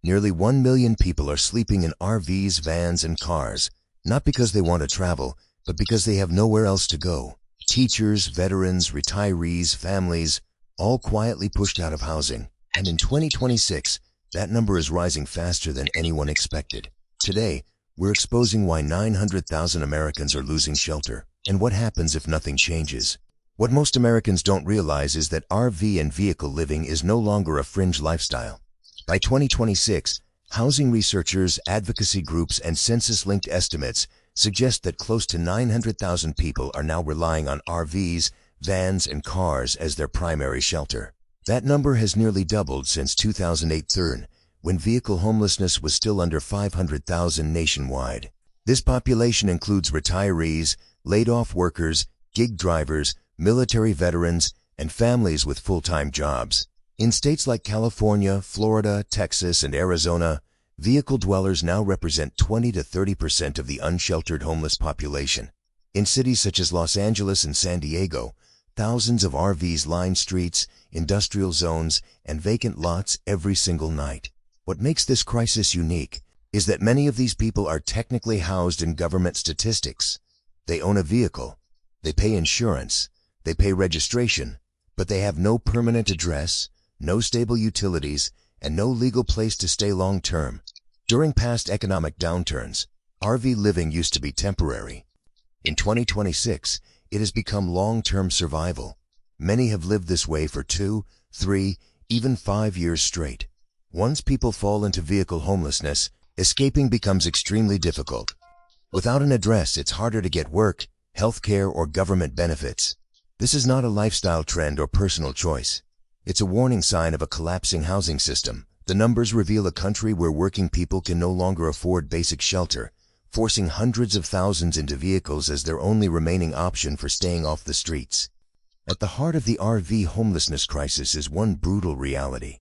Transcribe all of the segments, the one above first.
Nearly 1 million people are sleeping in RVs, vans, and cars, not because they want to travel, but because they have nowhere else to go. Teachers, veterans, retirees, families, all quietly pushed out of housing. And in 2026, that number is rising faster than anyone expected. Today, we're exposing why 900,000 Americans are losing shelter, and what happens if nothing changes. What most Americans don't realize is that RV and vehicle living is no longer a fringe lifestyle. By 2026, housing researchers, advocacy groups, and census-linked estimates suggest that close to 900,000 people are now relying on RVs, vans, and cars as their primary shelter. That number has nearly doubled since 2008, when vehicle homelessness was still under 500,000 nationwide. This population includes retirees, laid-off workers, gig drivers, military veterans, and families with full-time jobs. In states like California, Florida, Texas, and Arizona, vehicle dwellers now represent 20 to 30% of the unsheltered homeless population. In cities such as Los Angeles and San Diego, thousands of RVs line streets, industrial zones, and vacant lots every single night. What makes this crisis unique is that many of these people are technically housed in government statistics. They own a vehicle, they pay insurance, they pay registration, but they have no permanent address, no stable utilities, and no legal place to stay long-term. During past economic downturns, RV living used to be temporary. In 2026, it has become long-term survival. Many have lived this way for 2, 3, even 5 years straight. Once people fall into vehicle homelessness, escaping becomes extremely difficult. Without an address, it's harder to get work, healthcare, or government benefits. This is not a lifestyle trend or personal choice. It's a warning sign of a collapsing housing system. The numbers reveal a country where working people can no longer afford basic shelter, forcing hundreds of thousands into vehicles as their only remaining option for staying off the streets. At the heart of the RV homelessness crisis is one brutal reality.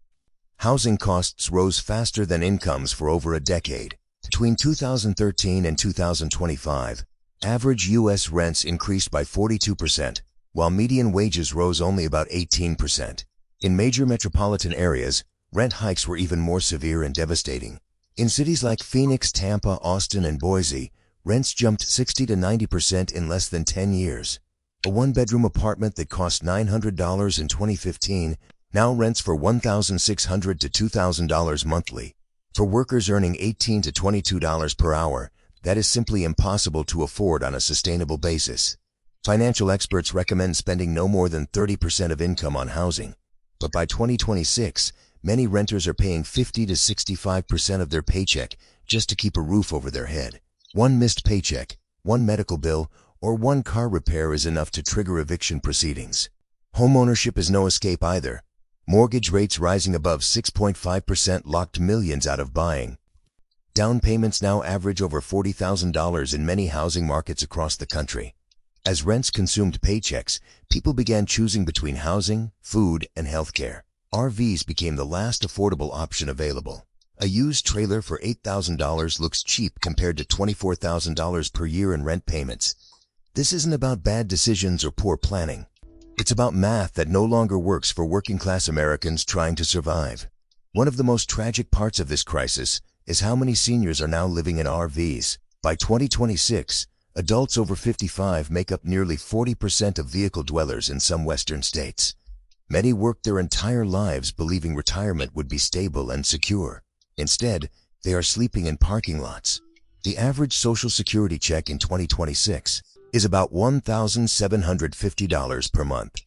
Housing costs rose faster than incomes for over a decade. Between 2013 and 2025, average U.S. rents increased by 42%, while median wages rose only about 18%. In major metropolitan areas, rent hikes were even more severe and devastating. In cities like Phoenix, Tampa, Austin, and Boise, rents jumped 60 to 90% in less than 10 years. A one-bedroom apartment that cost $900 in 2015 now rents for $1,600 to $2,000 monthly. For workers earning $18 to $22 per hour, that is simply impossible to afford on a sustainable basis. Financial experts recommend spending no more than 30% of income on housing. But by 2026, many renters are paying 50 to 65% of their paycheck just to keep a roof over their head. One missed paycheck, one medical bill, or one car repair is enough to trigger eviction proceedings. Homeownership is no escape either. Mortgage rates rising above 6.5% locked millions out of buying. Down payments now average over $40,000 in many housing markets across the country. As rents consumed paychecks, people began choosing between housing, food, and healthcare. RVs became the last affordable option available. A used trailer for $8,000 looks cheap compared to $24,000 per year in rent payments. This isn't about bad decisions or poor planning. It's about math that no longer works for working-class Americans trying to survive. One of the most tragic parts of this crisis is how many seniors are now living in RVs. By 2026, adults over 55 make up nearly 40% of vehicle dwellers in some Western states. Many worked their entire lives believing retirement would be stable and secure. Instead, they are sleeping in parking lots. The average Social Security check in 2026 is about $1,750 per month.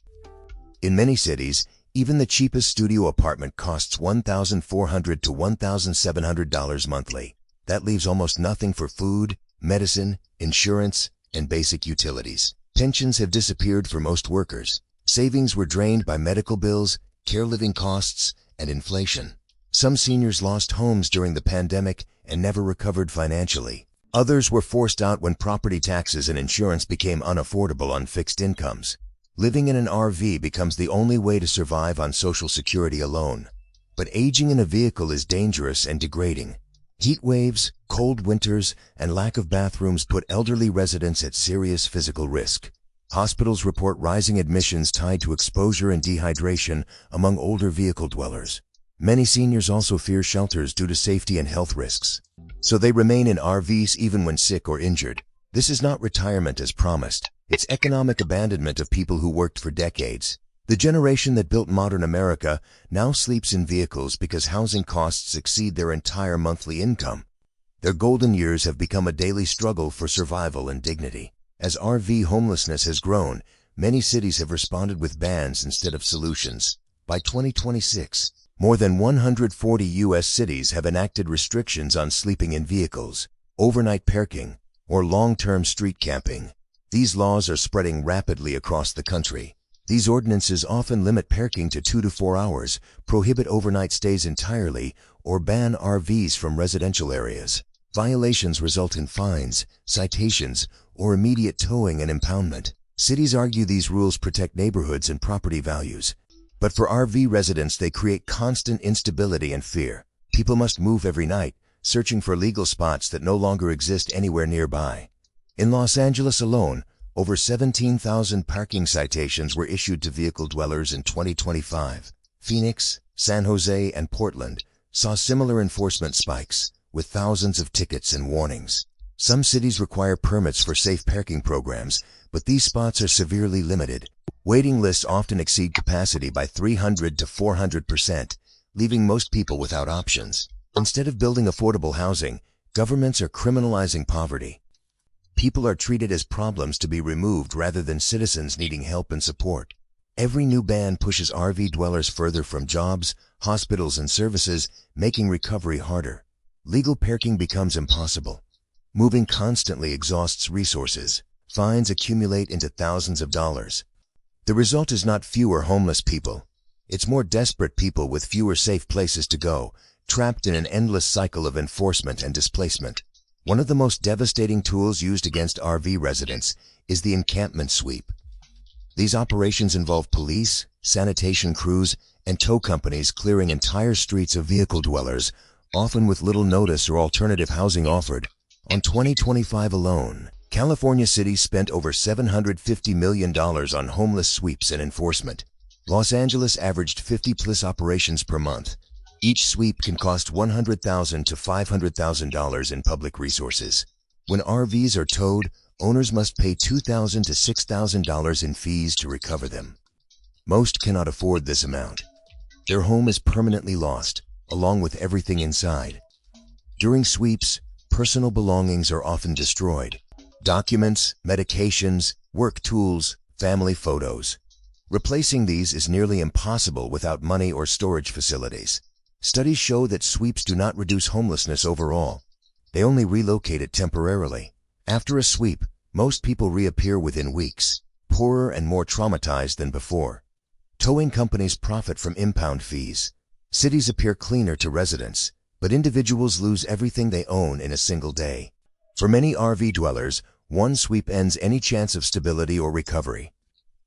In many cities, even the cheapest studio apartment costs $1,400 to $1,700 monthly. That leaves almost nothing for food, medicine, insurance, and basic utilities. Pensions have disappeared for most workers. Savings were drained by medical bills, care living costs, and inflation. Some seniors lost homes during the pandemic and never recovered financially. Others were forced out when property taxes and insurance became unaffordable on fixed incomes. Living in an RV becomes the only way to survive on Social Security alone. But aging in a vehicle is dangerous and degrading. Heat waves, cold winters, and lack of bathrooms put elderly residents at serious physical risk. Hospitals report rising admissions tied to exposure and dehydration among older vehicle dwellers. Many seniors also fear shelters due to safety and health risks. So they remain in RVs even when sick or injured. This is not retirement as promised. It's economic abandonment of people who worked for decades. The generation that built modern America now sleeps in vehicles because housing costs exceed their entire monthly income. Their golden years have become a daily struggle for survival and dignity. As RV homelessness has grown, many cities have responded with bans instead of solutions. By 2026, more than 140 U.S. cities have enacted restrictions on sleeping in vehicles, overnight parking, or long-term street camping. These laws are spreading rapidly across the country. These ordinances often limit parking to 2 to 4 hours, prohibit overnight stays entirely, or ban RVs from residential areas. Violations result in fines, citations, or immediate towing and impoundment. Cities argue these rules protect neighborhoods and property values. But for RV residents, they create constant instability and fear. People must move every night, searching for legal spots that no longer exist anywhere nearby. In Los Angeles alone, over 17,000 parking citations were issued to vehicle dwellers in 2025. Phoenix, San Jose, and Portland saw similar enforcement spikes, with thousands of tickets and warnings. Some cities require permits for safe parking programs, but these spots are severely limited. Waiting lists often exceed capacity by 300 to 400%, leaving most people without options. Instead of building affordable housing, governments are criminalizing poverty. People are treated as problems to be removed rather than citizens needing help and support. Every new ban pushes RV dwellers further from jobs, hospitals, and services, making recovery harder. Legal parking becomes impossible. Moving constantly exhausts resources. Fines accumulate into thousands of dollars. The result is not fewer homeless people. It's more desperate people with fewer safe places to go, trapped in an endless cycle of enforcement and displacement. One of the most devastating tools used against RV residents is the encampment sweep. These operations involve police, sanitation crews, and tow companies clearing entire streets of vehicle dwellers, often with little notice or alternative housing offered. On 2025 alone, California cities spent over $750 million on homeless sweeps and enforcement. Los Angeles averaged 50+ operations per month. Each sweep can cost $100,000 to $500,000 in public resources. When RVs are towed, owners must pay $2,000 to $6,000 in fees to recover them. Most cannot afford this amount. Their home is permanently lost, along with everything inside. During sweeps, personal belongings are often destroyed. Documents, medications, work tools, family photos. Replacing these is nearly impossible without money or storage facilities. Studies show that sweeps do not reduce homelessness overall. They only relocate it temporarily. After a sweep, most people reappear within weeks, poorer and more traumatized than before. Towing companies profit from impound fees. Cities appear cleaner to residents, but individuals lose everything they own in a single day. For many RV dwellers, one sweep ends any chance of stability or recovery.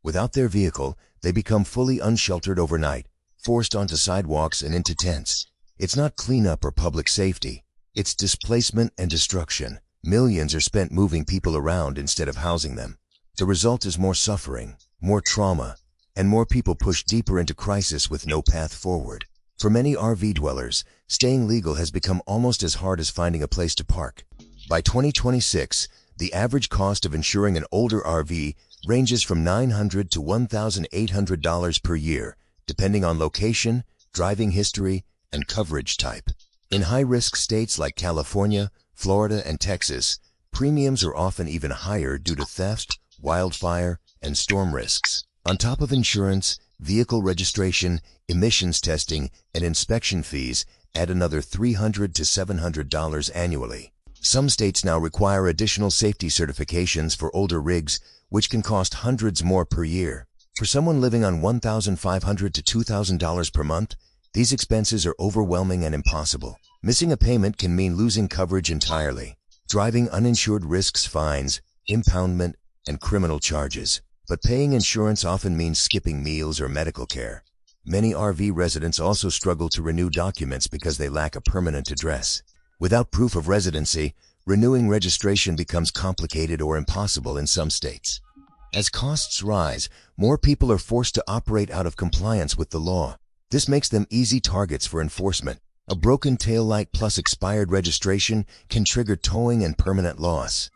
Without their vehicle, they become fully unsheltered overnight, forced onto sidewalks and into tents. It's not cleanup or public safety. It's displacement and destruction. Millions are spent moving people around instead of housing them. The result is more suffering, more trauma, and more people pushed deeper into crisis with no path forward. For many RV dwellers, staying legal has become almost as hard as finding a place to park. By 2026, the average cost of insuring an older RV ranges from $900 to $1,800 per year, depending on location, driving history, and coverage type. In high-risk states like California, Florida, and Texas, premiums are often even higher due to theft, wildfire, and storm risks. On top of insurance, vehicle registration, emissions testing, and inspection fees add another $300 to $700 annually. Some states now require additional safety certifications for older rigs, which can cost hundreds more per year. For someone living on $1,500 to $2,000 per month, these expenses are overwhelming and impossible. Missing a payment can mean losing coverage entirely. Driving uninsured risks fines, impoundment, and criminal charges. But paying insurance often means skipping meals or medical care. Many RV residents also struggle to renew documents because they lack a permanent address. Without proof of residency, renewing registration becomes complicated or impossible in some states. As costs rise, more people are forced to operate out of compliance with the law. This makes them easy targets for enforcement. A broken taillight plus expired registration can trigger towing and permanent loss.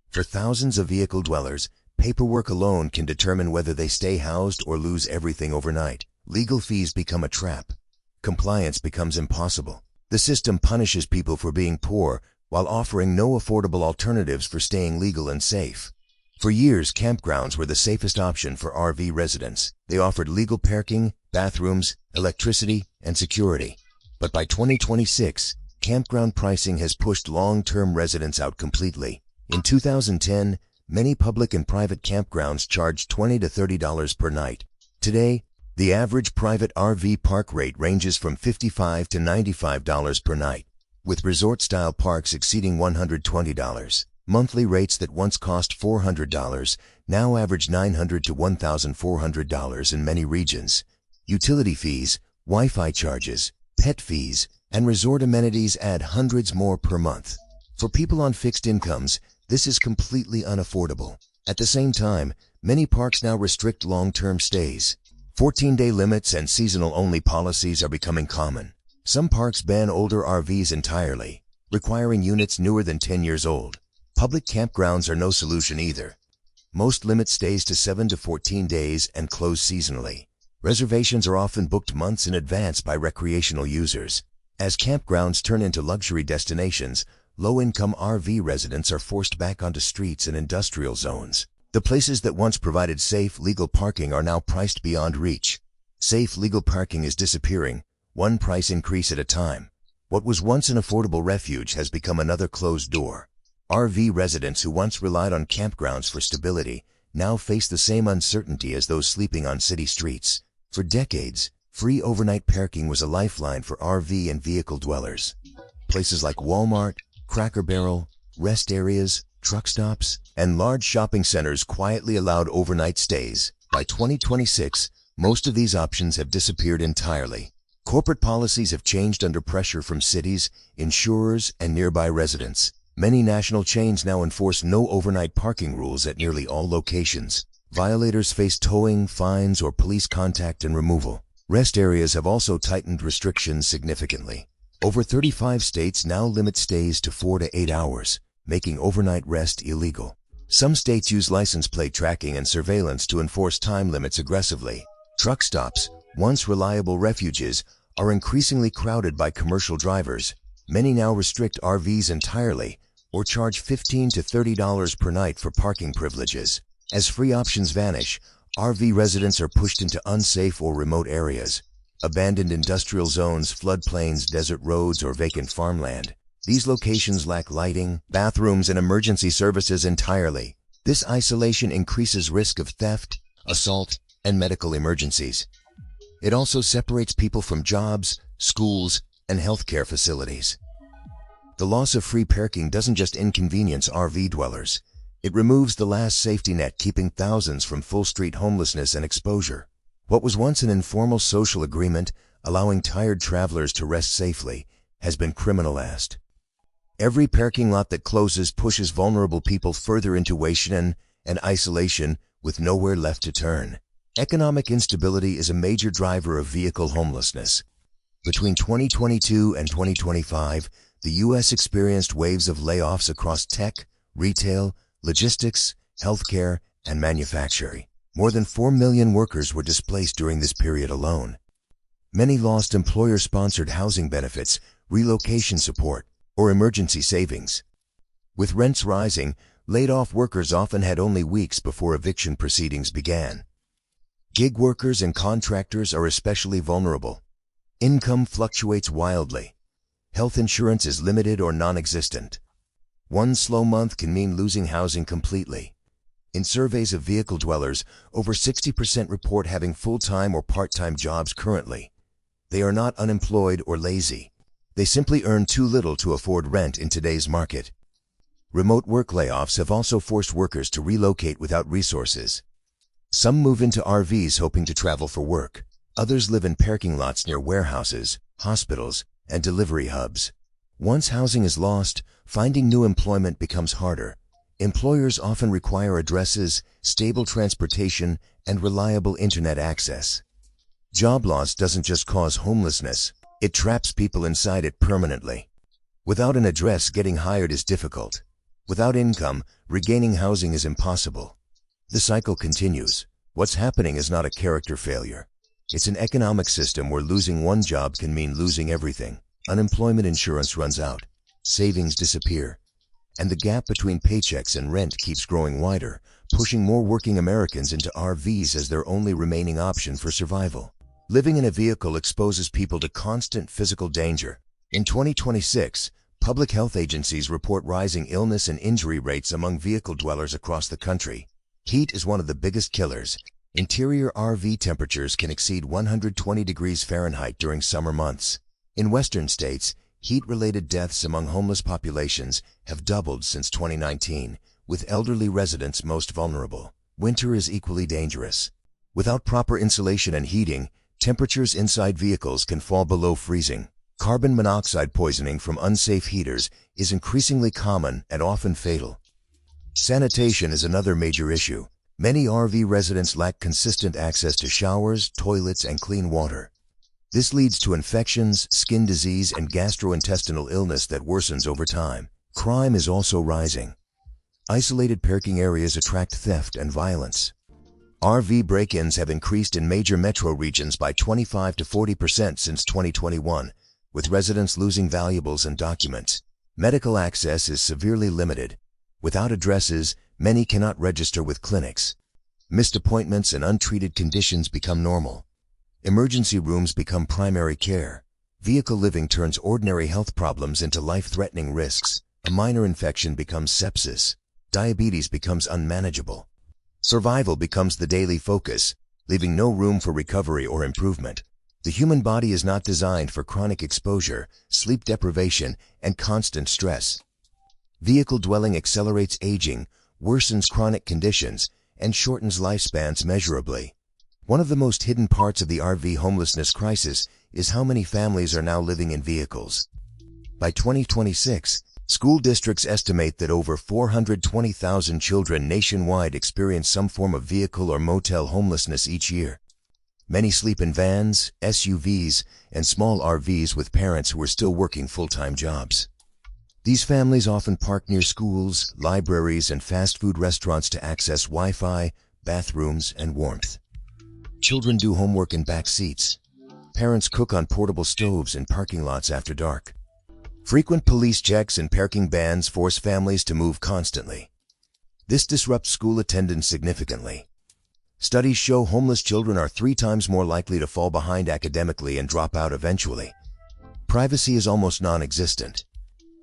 For thousands of vehicle dwellers, paperwork alone can determine whether they stay housed or lose everything overnight. Legal fees become a trap. Compliance becomes impossible. The system punishes people for being poor while offering no affordable alternatives for staying legal and safe. For years, campgrounds were the safest option for RV residents. They offered legal parking, bathrooms, electricity, and security. But by 2026, campground pricing has pushed long-term residents out completely. In 2010, many public and private campgrounds charged $20 to $30 per night. Today, the average private RV park rate ranges from $55 to $95 per night, with resort-style parks exceeding $120. Monthly rates that once cost $400 now average $900 to $1,400 in many regions. Utility fees, Wi-Fi charges, pet fees, and resort amenities add hundreds more per month. For people on fixed incomes, this is completely unaffordable. At the same time, many parks now restrict long-term stays. 14-day limits and seasonal-only policies are becoming common. Some parks ban older RVs entirely, requiring units newer than 10 years old. Public campgrounds are no solution either. Most limit stays to 7 to 14 days and close seasonally. Reservations are often booked months in advance by recreational users. As campgrounds turn into luxury destinations, low-income RV residents are forced back onto streets and industrial zones. The places that once provided safe, legal parking are now priced beyond reach. Safe, legal parking is disappearing, one price increase at a time. What was once an affordable refuge has become another closed door. RV residents who once relied on campgrounds for stability now face the same uncertainty as those sleeping on city streets. For decades, free overnight parking was a lifeline for RV and vehicle dwellers. Places like Walmart, Cracker Barrel, rest areas, truck stops, and large shopping centers quietly allowed overnight stays. By 2026, most of these options have disappeared entirely. Corporate policies have changed under pressure from cities, insurers, and nearby residents. Many national chains now enforce no overnight parking rules at nearly all locations. Violators face towing, fines, or police contact and removal. Rest areas have also tightened restrictions significantly. Over 35 states now limit stays to 4 to 8 hours, making overnight rest illegal. Some states use license plate tracking and surveillance to enforce time limits aggressively. Truck stops, once reliable refuges, are increasingly crowded by commercial drivers. Many now restrict RVs entirely or charge $15 to $30 per night for parking privileges. As free options vanish, RV residents are pushed into unsafe or remote areas. Abandoned industrial zones, floodplains, desert roads, or vacant farmland. These locations lack lighting, bathrooms, and emergency services entirely. This isolation increases risk of theft, assault, and medical emergencies. It also separates people from jobs, schools, and healthcare facilities. The loss of free parking doesn't just inconvenience RV dwellers. It removes the last safety net keeping thousands from full-street homelessness and exposure. What was once an informal social agreement, allowing tired travelers to rest safely, has been criminalized. Every parking lot that closes pushes vulnerable people further into intuition and isolation with nowhere left to turn. Economic instability is a major driver of vehicle homelessness. Between 2022 and 2025, the U.S. experienced waves of layoffs across tech, retail, logistics, healthcare, and manufacturing. More than 4 million workers were displaced during this period alone. Many lost employer-sponsored housing benefits, relocation support, or emergency savings. With rents rising, laid-off workers often had only weeks before eviction proceedings began. Gig workers and contractors are especially vulnerable. Income fluctuates wildly. Health insurance is limited or non-existent. One slow month can mean losing housing completely. In surveys of vehicle dwellers, over 60% report having full-time or part-time jobs currently. They are not unemployed or lazy. They simply earn too little to afford rent in today's market. Remote work layoffs have also forced workers to relocate without resources. Some move into RVs hoping to travel for work. Others live in parking lots near warehouses, hospitals, and delivery hubs. Once housing is lost, finding new employment becomes harder. Employers often require addresses, stable transportation, and reliable internet access. Job loss doesn't just cause homelessness, it traps people inside it permanently. Without an address, getting hired is difficult. Without income, regaining housing is impossible. The cycle continues. What's happening is not a character failure. It's an economic system where losing one job can mean losing everything. Unemployment insurance runs out, savings disappear, and the gap between paychecks and rent keeps growing wider, pushing more working Americans into RVs as their only remaining option for survival. Living in a vehicle exposes people to constant physical danger. In 2026, public health agencies report rising illness and injury rates among vehicle dwellers across the country. Heat is one of the biggest killers. Interior RV temperatures can exceed 120 degrees Fahrenheit during summer months. In western states, heat-related deaths among homeless populations have doubled since 2019, with elderly residents most vulnerable. Winter is equally dangerous. Without proper insulation and heating, temperatures inside vehicles can fall below freezing. Carbon monoxide poisoning from unsafe heaters is increasingly common and often fatal. Sanitation is another major issue. Many RV residents lack consistent access to showers, toilets, and clean water. This leads to infections, skin disease, and gastrointestinal illness that worsens over time. Crime is also rising. Isolated parking areas attract theft and violence. RV break-ins have increased in major metro regions by 25 to 40% since 2021, with residents losing valuables and documents. Medical access is severely limited. Without addresses, many cannot register with clinics. Missed appointments and untreated conditions become normal. Emergency rooms become primary care. Vehicle living turns ordinary health problems into life-threatening risks. A minor infection becomes sepsis. Diabetes becomes unmanageable. Survival becomes the daily focus, leaving no room for recovery or improvement. The human body is not designed for chronic exposure, sleep deprivation, and constant stress. Vehicle dwelling accelerates aging, worsens chronic conditions, and shortens lifespans measurably. One of the most hidden parts of the RV homelessness crisis is how many families are now living in vehicles. By 2026, school districts estimate that over 420,000 children nationwide experience some form of vehicle or motel homelessness each year. Many sleep in vans, SUVs, and small RVs with parents who are still working full-time jobs. These families often park near schools, libraries, and fast food restaurants to access Wi-Fi, bathrooms, and warmth. Children do homework in back seats. Parents cook on portable stoves in parking lots after dark. Frequent police checks and parking bans force families to move constantly. This disrupts school attendance significantly. Studies show homeless children are 3 times more likely to fall behind academically and drop out eventually. Privacy is almost non-existent.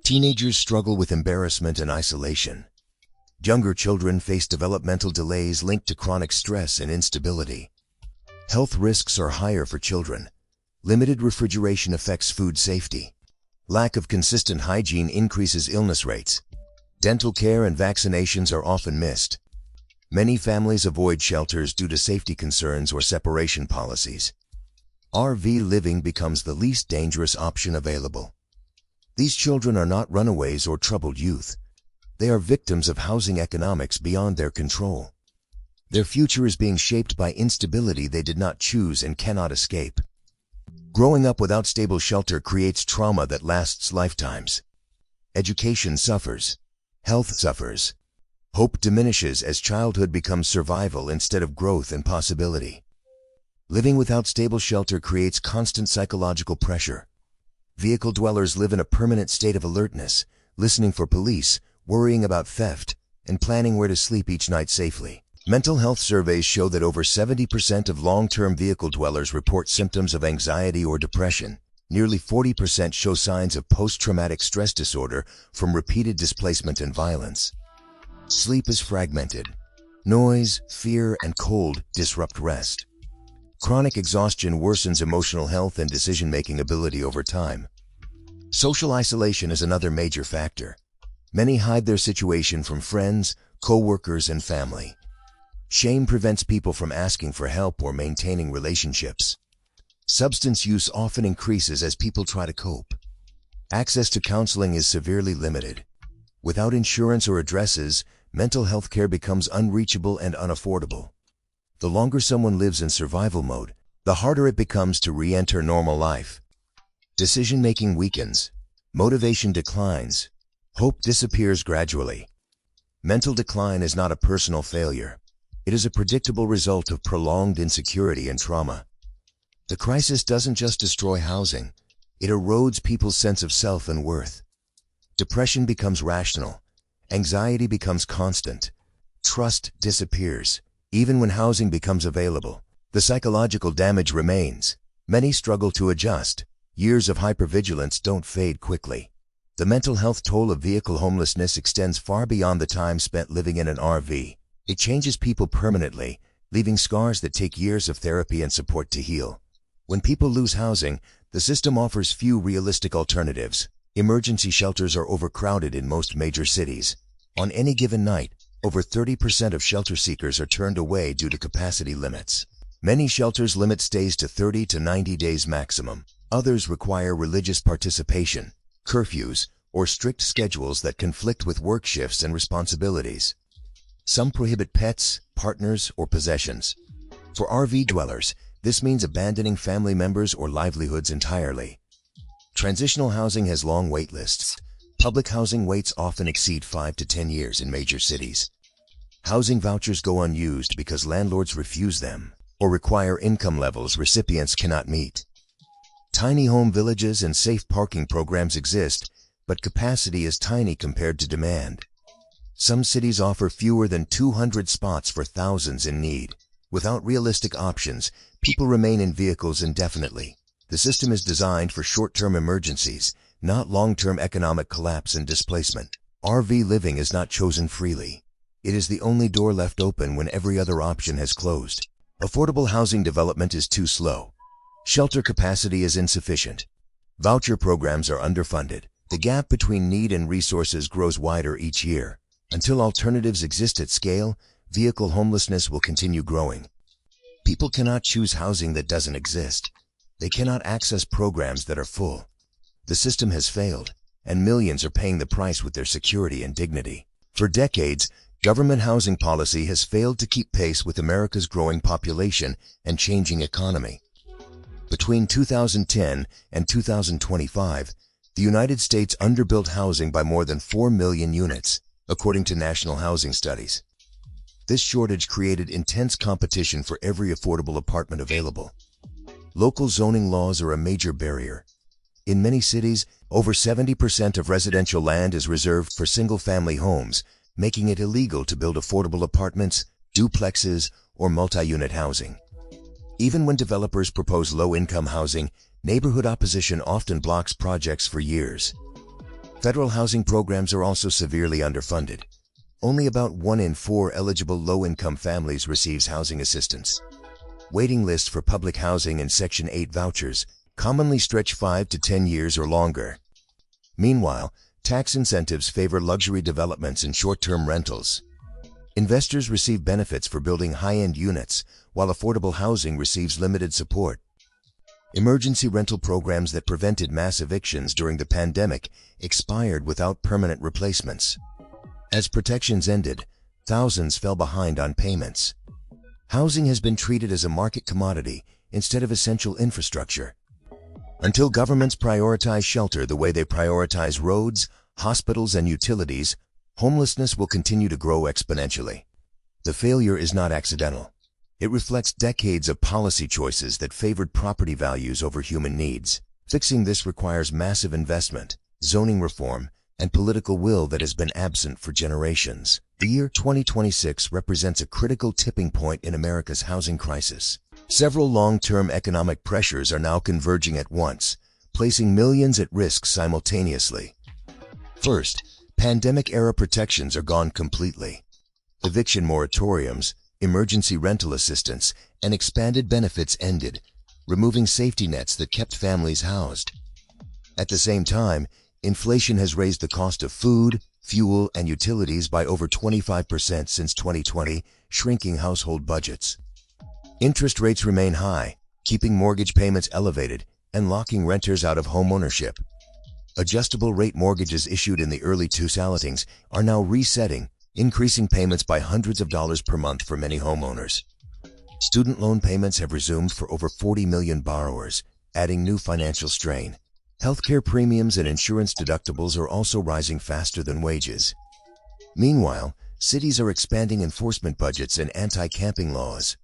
Teenagers struggle with embarrassment and isolation. Younger children face developmental delays linked to chronic stress and instability. Health risks are higher for children. Limited refrigeration affects food safety. Lack of consistent hygiene increases illness rates. Dental care and vaccinations are often missed. Many families avoid shelters due to safety concerns or separation policies. RV living becomes the least dangerous option available. These children are not runaways or troubled youth. They are victims of housing economics beyond their control. Their future is being shaped by instability they did not choose and cannot escape. Growing up without stable shelter creates trauma that lasts lifetimes. Education suffers. Health suffers. Hope diminishes as childhood becomes survival instead of growth and possibility. Living without stable shelter creates constant psychological pressure. Vehicle dwellers live in a permanent state of alertness, listening for police, worrying about theft, and planning where to sleep each night safely. Mental health surveys show that over 70% of long-term vehicle dwellers report symptoms of anxiety or depression. Nearly 40% show signs of post-traumatic stress disorder from repeated displacement and violence. Sleep is fragmented. Noise, fear, and cold disrupt rest. Chronic exhaustion worsens emotional health and decision-making ability over time. Social isolation is another major factor. Many hide their situation from friends, co-workers, and family. Shame prevents people from asking for help or maintaining relationships. Substance use often increases as people try to cope. Access to counseling is severely limited. Without insurance or addresses, mental health care becomes unreachable and unaffordable. The longer someone lives in survival mode, the harder it becomes to re-enter normal life. Decision-making weakens, motivation declines, hope disappears gradually. Mental decline is not a personal failure. It is a predictable result of prolonged insecurity and trauma. The crisis doesn't just destroy housing, it erodes people's sense of self and worth. Depression becomes rational, anxiety becomes constant, trust disappears, even when housing becomes available. The psychological damage remains. Many struggle to adjust. Years of hypervigilance don't fade quickly. The mental health toll of vehicle homelessness extends far beyond the time spent living in an RV. It changes people permanently, leaving scars that take years of therapy and support to heal. When people lose housing, the system offers few realistic alternatives. Emergency shelters are overcrowded in most major cities. On any given night, over 30% of shelter seekers are turned away due to capacity limits. Many shelters limit stays to 30 to 90 days maximum. Others require religious participation, curfews, or strict schedules that conflict with work shifts and responsibilities. Some prohibit pets, partners, or possessions. For RV dwellers, this means abandoning family members or livelihoods entirely. Transitional housing has long wait lists. Public housing waits often exceed 5 to 10 years in major cities. Housing vouchers go unused because landlords refuse them or require income levels recipients cannot meet. Tiny home villages and safe parking programs exist, but capacity is tiny compared to demand. Some cities offer fewer than 200 spots for thousands in need. Without realistic options, people remain in vehicles indefinitely. The system is designed for short-term emergencies, not long-term economic collapse and displacement. RV living is not chosen freely. It is the only door left open when every other option has closed. Affordable housing development is too slow. Shelter capacity is insufficient. Voucher programs are underfunded. The gap between need and resources grows wider each year. Until alternatives exist at scale, vehicle homelessness will continue growing. People cannot choose housing that doesn't exist. They cannot access programs that are full. The system has failed, and millions are paying the price with their security and dignity. For decades, government housing policy has failed to keep pace with America's growing population and changing economy. Between 2010 and 2025, the United States underbuilt housing by more than 4 million units, according to national housing studies. This shortage created intense competition for every affordable apartment available. Local zoning laws are a major barrier. In many cities, over 70% of residential land is reserved for single-family homes, making it illegal to build affordable apartments, duplexes, or multi-unit housing. Even when developers propose low-income housing, neighborhood opposition often blocks projects for years. Federal housing programs are also severely underfunded. Only about 1 in 4 eligible low-income families receives housing assistance. Waiting lists for public housing and Section 8 vouchers commonly stretch 5 to 10 years or longer. Meanwhile, tax incentives favor luxury developments and short-term rentals. Investors receive benefits for building high-end units, while affordable housing receives limited support. Emergency rental programs that prevented mass evictions during the pandemic expired without permanent replacements. As protections ended, thousands fell behind on payments. Housing has been treated as a market commodity instead of essential infrastructure. Until governments prioritize shelter the way they prioritize roads, hospitals, and utilities, homelessness will continue to grow exponentially. The failure is not accidental. It reflects decades of policy choices that favored property values over human needs. Fixing this requires massive investment, zoning reform, and political will that has been absent for generations. The year 2026 represents a critical tipping point in America's housing crisis. Several long-term economic pressures are now converging at once, placing millions at risk simultaneously. First, pandemic-era protections are gone completely. Eviction moratoriums, emergency rental assistance, and expanded benefits ended, removing safety nets that kept families housed. At the same time, inflation has raised the cost of food, fuel, and utilities by over 25% since 2020, shrinking household budgets. Interest rates remain high, keeping mortgage payments elevated and locking renters out of homeownership. Adjustable rate mortgages issued in the early 2000s are now resetting, increasing payments by hundreds of dollars per month for many homeowners. Student loan payments have resumed for over 40 million borrowers, adding new financial strain. Healthcare premiums and insurance deductibles are also rising faster than wages. Meanwhile, cities are expanding enforcement budgets and anti-camping laws.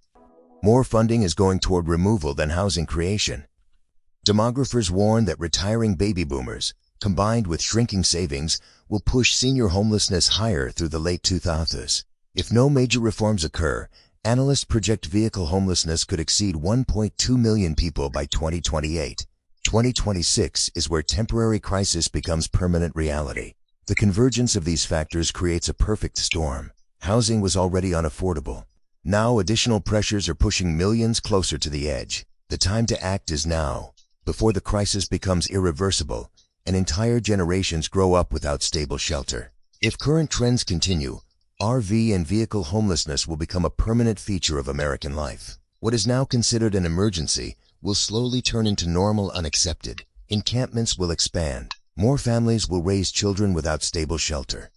More funding is going toward removal than housing creation. Demographers warn that retiring baby boomers, combined with shrinking savings, will push senior homelessness higher through the late 2000s. If no major reforms occur, analysts project vehicle homelessness could exceed 1.2 million people by 2028. 2026 is where temporary crisis becomes permanent reality. The convergence of these factors creates a perfect storm. Housing was already unaffordable. Now additional pressures are pushing millions closer to the edge. The time to act is now, before the crisis becomes irreversible and entire generations grow up without stable shelter. If current trends continue, RV and vehicle homelessness will become a permanent feature of American life. What is now considered an emergency will slowly turn into normal unaccepted. Encampments will expand. More families will raise children without stable shelter.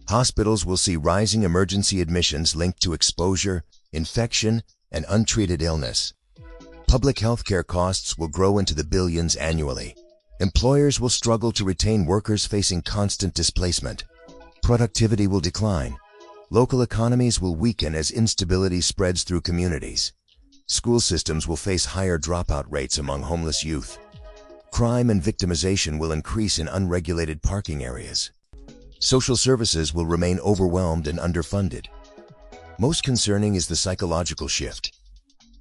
Hospitals will see rising emergency admissions linked to exposure, infection, and untreated illness. Public health care costs will grow into the billions annually. Employers will struggle to retain workers facing constant displacement. Productivity will decline. Local economies will weaken as instability spreads through communities. School systems will face higher dropout rates among homeless youth. Crime and victimization will increase in unregulated parking areas. Social services will remain overwhelmed and underfunded. Most concerning is the psychological shift.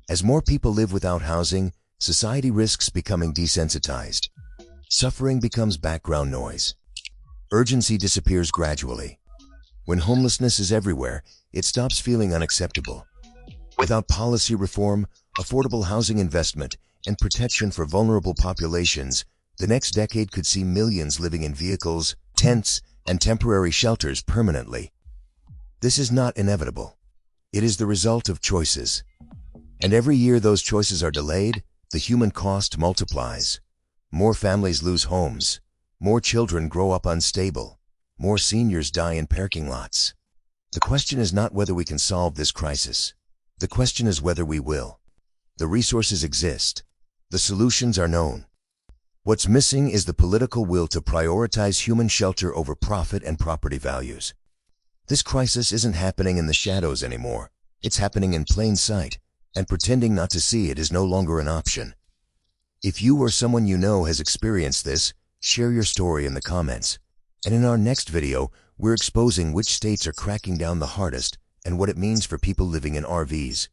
As more people live without housing, society risks becoming desensitized. Suffering becomes background noise. Urgency disappears gradually. When homelessness is everywhere, it stops feeling unacceptable. Without policy reform, affordable housing investment, and protection for vulnerable populations, the next decade could see millions living in vehicles, tents, and temporary shelters permanently. This is not inevitable. It is the result of choices. And every year those choices are delayed, the human cost multiplies. More families lose homes. More children grow up unstable. More seniors die in parking lots. The question is not whether we can solve this crisis. The question is whether we will. The resources exist. The solutions are known. What's missing is the political will to prioritize human shelter over profit and property values. This crisis isn't happening in the shadows anymore. It's happening in plain sight, and pretending not to see it is no longer an option. If you or someone you know has experienced this, share your story in the comments. And in our next video, we're exposing which states are cracking down the hardest and what it means for people living in RVs.